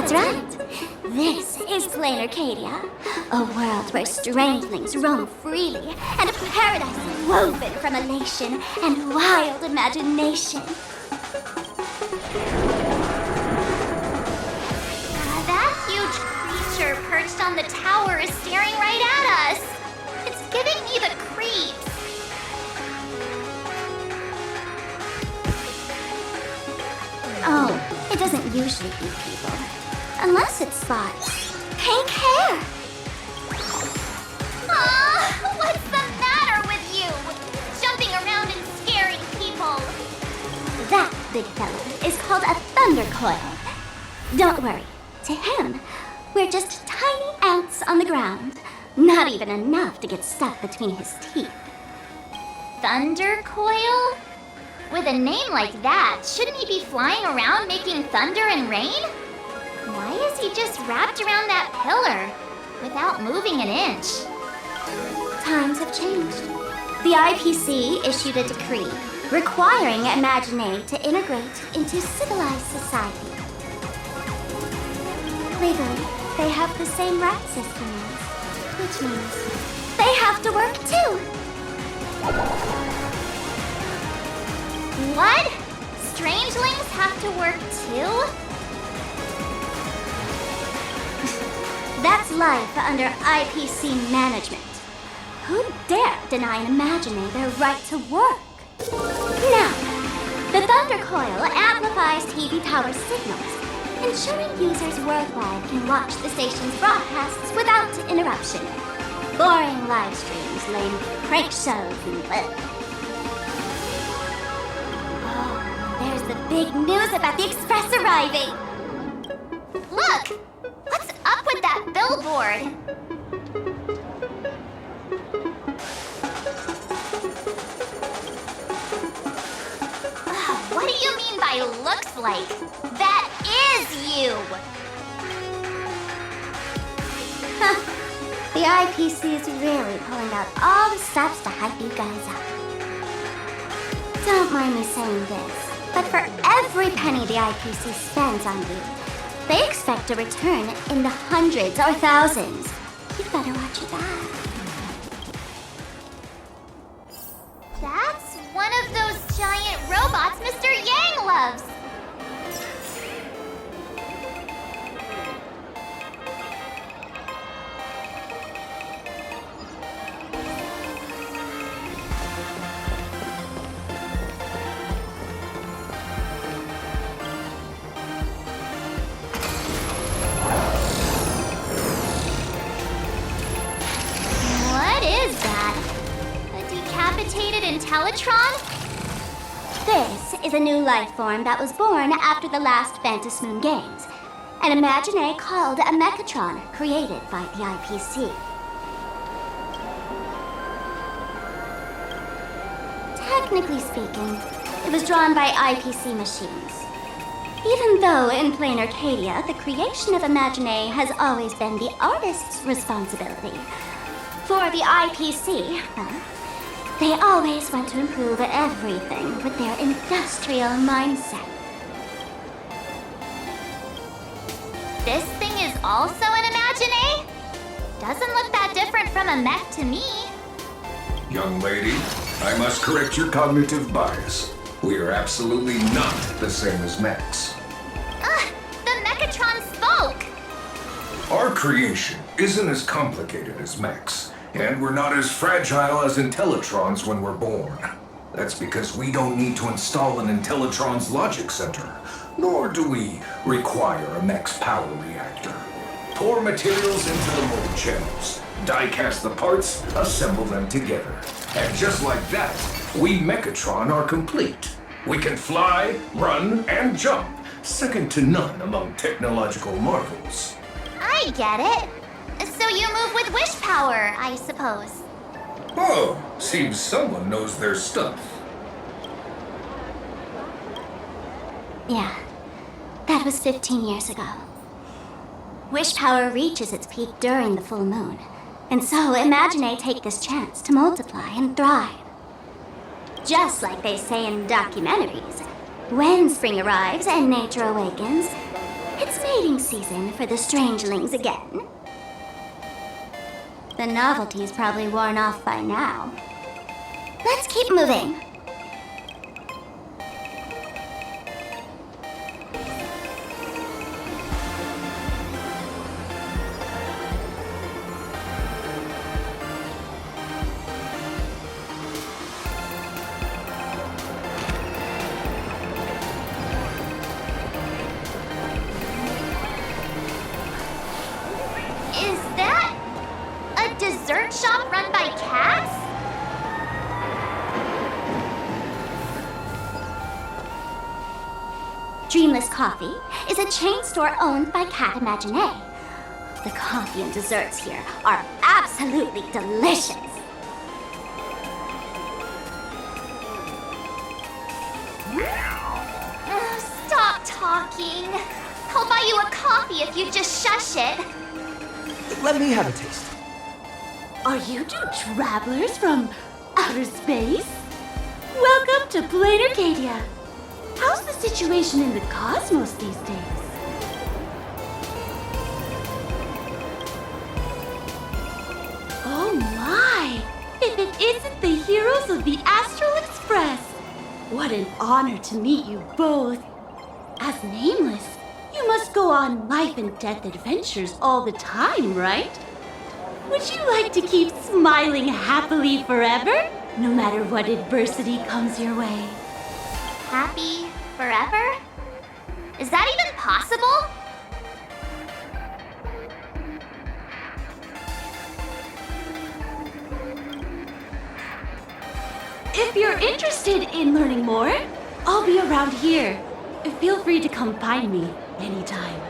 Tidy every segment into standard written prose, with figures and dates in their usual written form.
That's right. This is Planarcadia, a world where strangelings roam freely, and a paradise woven from elation and wild imagination. That huge creature perched on the tower is staring right at us. It's giving me the creeps. Oh, it doesn't usually eat people. Unless it spots pink hair. Aw, what's the matter with you? Jumping around and scaring people. That big fella is called a thunder coil. Don't worry. To him, we're just tiny ants on the ground. Not even enough to get stuck between his teeth. Thunder coil? With a name like that, shouldn't he be flying around making thunder and rain? Why is he just wrapped around that pillar without moving an inch? Times have changed. The IPC issued a decree requiring Imagine to integrate into civilized society. Legally, they have the same right system as, which means they have to work too. What? Strangelings have to work too? That's life under IPC management. Who dare deny an Imagine their right to work? Now, the Thunder Coil amplifies TV tower signals, ensuring users worldwide can watch the station's broadcasts without interruption. Boring live streams, lame prank shows, and Oh, there's the big news about the Express arriving. Look! What's up with that billboard? What do you mean by looks like? That is you! Huh. The IPC is really pulling out all the stops to hype you guys up. Don't mind me saying this, but for every penny the IPC spends on you, they expect a return in the hundreds or thousands. You'd better watch your back. That's one of those giant robots Mr. Yang loves. Intellatron? This is a new life form that was born after the last Phantom Moon Games. An Imagine called a Mechatron, created by the IPC. Technically speaking, it was drawn by IPC machines. Even though in Planarcadia, the creation of Imagine has always been the artist's responsibility. For the IPC, they always want to improve everything with their industrial mindset. This thing is also an Imagine? Doesn't look that different from a mech to me. Young lady, I must correct your cognitive bias. We are absolutely not the same as mechs. The Mechatron spoke! Our creation isn't as complicated as mechs. And we're not as fragile as Intellitrons when we're born. That's because we don't need to install an Intellitron's logic center, nor do we require a mech's power reactor. Pour materials into the mold channels, die-cast the parts, assemble them together. And just like that, we Mechatron are complete. We can fly, run, and jump, second to none among technological marvels. I get it. So you move with wish power, I suppose. Oh, seems someone knows their stuff. Yeah, that was 15 years ago. Wish power reaches its peak during the full moon, and so Imagine take this chance to multiply and thrive. Just like they say in documentaries, when spring arrives and nature awakens, it's mating season for the strangelings again. The novelty's probably worn off by now. Let's keep moving. Is that a dessert shop run by cats? Dreamless Coffee is a chain store owned by Cat Imagine. The coffee and desserts here are absolutely delicious. Stop talking. I'll buy you a coffee if you just shush it. Let me have a taste. Are you two travelers from outer space? Welcome to Planarcadia. How's the situation in the cosmos these days? Oh my! If it isn't the heroes of the Astral Express! What an honor to meet you both. As Nameless, you must go on life and death adventures all the time, right? Would you like to keep smiling happily forever, no matter what adversity comes your way? Happy forever? Is that even possible? If you're interested in learning more, I'll be around here. Feel free to come find me anytime.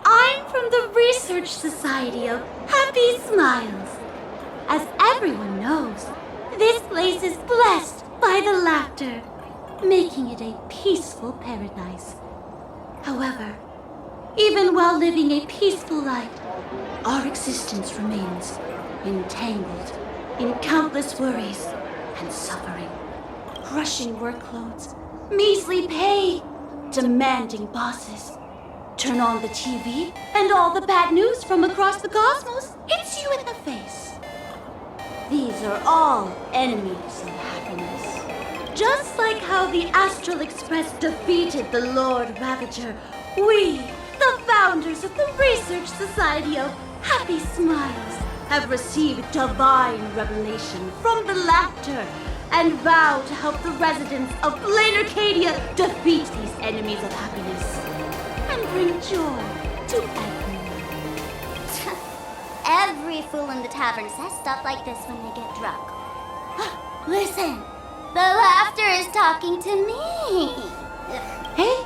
I'm from the Research Society of Happy Smiles. As everyone knows, this place is blessed by the laughter, making it a peaceful paradise. However, even while living a peaceful life, our existence remains entangled in countless worries and suffering. Crushing workloads, measly pay, demanding bosses. Turn on the TV, and all the bad news from across the cosmos hits you in the face. These are all enemies of happiness. Just like how the Astral Express defeated the Lord Ravager, we, the founders of the Research Society of Happy Smiles, have received divine revelation from the laughter and vow to help the residents of Planarcadia defeat these enemies of happiness and bring joy to everyone. Every fool in the tavern says stuff like this when they get drunk. Listen, the laughter is talking to me. Hey,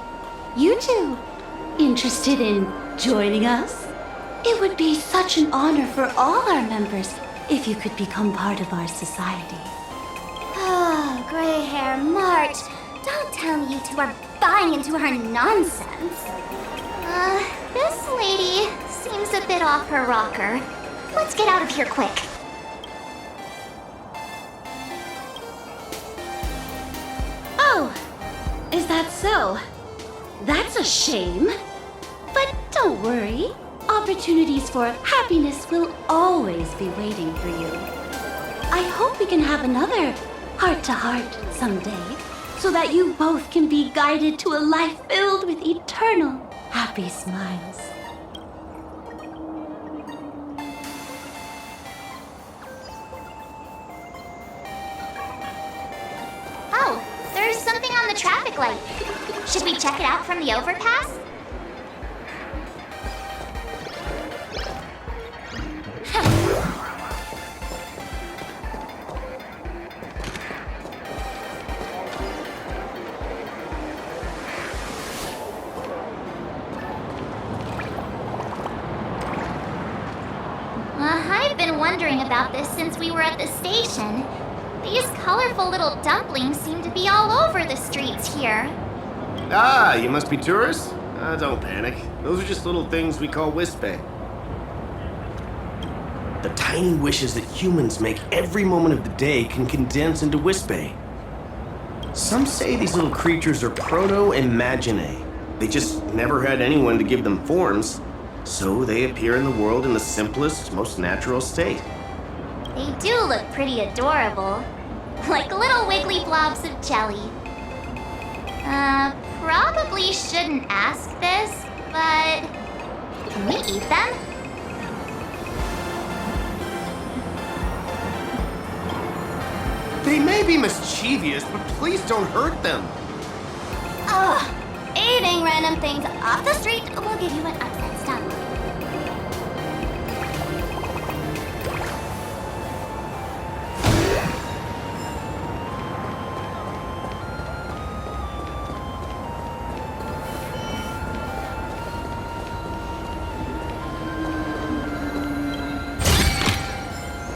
you two, interested in joining us? It would be such an honor for all our members if you could become part of our society. Oh, gray hair March, don't tell me you two are buying into her nonsense. This lady seems a bit off her rocker. Let's get out of here quick. Oh, is that so? That's a shame. But don't worry. Opportunities for happiness will always be waiting for you. I hope we can have another heart-to-heart someday, so that you both can be guided to a life filled with eternal happy smiles. Oh, there's something on the traffic light. Should we check it out from the overpass? I've been wondering about this since we were at the station. These colorful little dumplings seem to be all over the streets here. Ah, you must be tourists? Don't panic. Those are just little things we call Wispe. The tiny wishes that humans make every moment of the day can condense into Wispé. Some say these little creatures are proto-imaginae. They just never had anyone to give them forms, so they appear in the world in the simplest, most natural state. They do look pretty adorable. Like little wiggly blobs of jelly. Probably shouldn't ask this, but can we eat them? They may be mischievous, but please don't hurt them. Ugh, eating random things off the street will give you an upset stomach.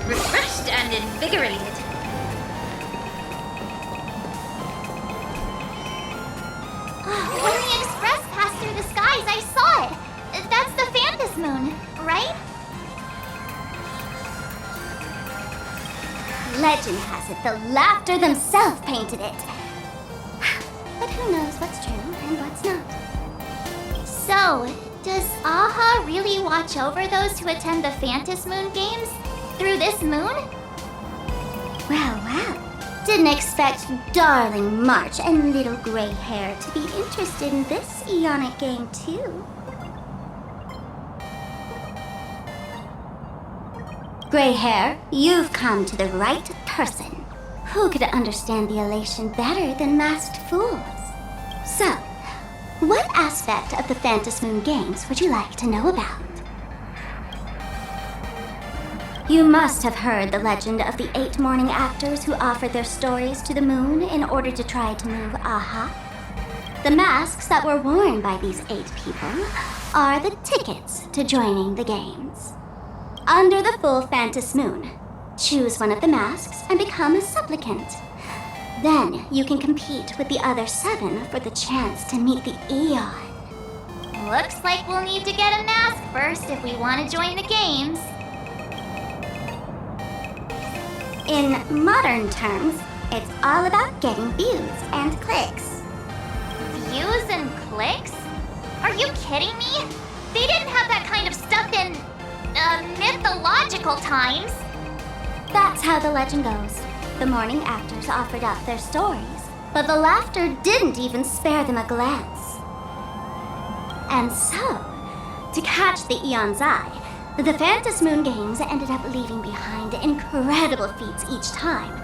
Refreshed and invigorated. When the express passed through the skies, I saw it. That's the Phantas Moon, right? Legend has it the Laughter themselves painted it. But who knows what's true and what's not. So, does Aha really watch over those who attend the Phantas Moon games through this moon? Well. Didn't expect darling March and little gray hair to be interested in this Eonic game too. Gray hair, you've come to the right person. Who could understand the elation better than masked fools? So, what aspect of the Phantas Moon games would you like to know about? You must have heard the legend of the 8 morning actors who offered their stories to the moon in order to try to move Aha. The masks that were worn by these 8 people are the tickets to joining the games. Under the full Phantas Moon, choose one of the masks and become a supplicant. Then you can compete with the other 7 for the chance to meet the Eon. Looks like we'll need to get a mask first if we want to join the games. In modern terms, it's all about getting views and clicks. Views and clicks? Are you kidding me? They didn't have that kind of stuff in, mythological times. That's how the legend goes. The morning actors offered up their stories, but the laughter didn't even spare them a glance. And so, to catch the Eon's eye, the Phantas Moon games ended up leaving behind incredible feats each time.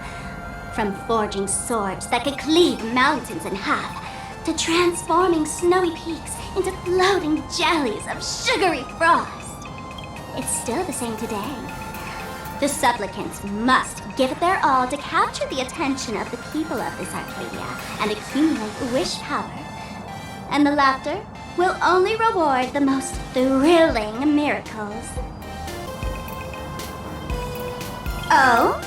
From forging swords that could cleave mountains in half, to transforming snowy peaks into floating jellies of sugary frost. It's still the same today. The supplicants must give it their all to capture the attention of the people of this Arcadia and accumulate wish power. And the laughter will only reward the most thrilling miracles. Oh?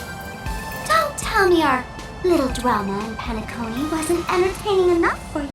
Don't tell me our little drama in Penacony wasn't entertaining enough for you.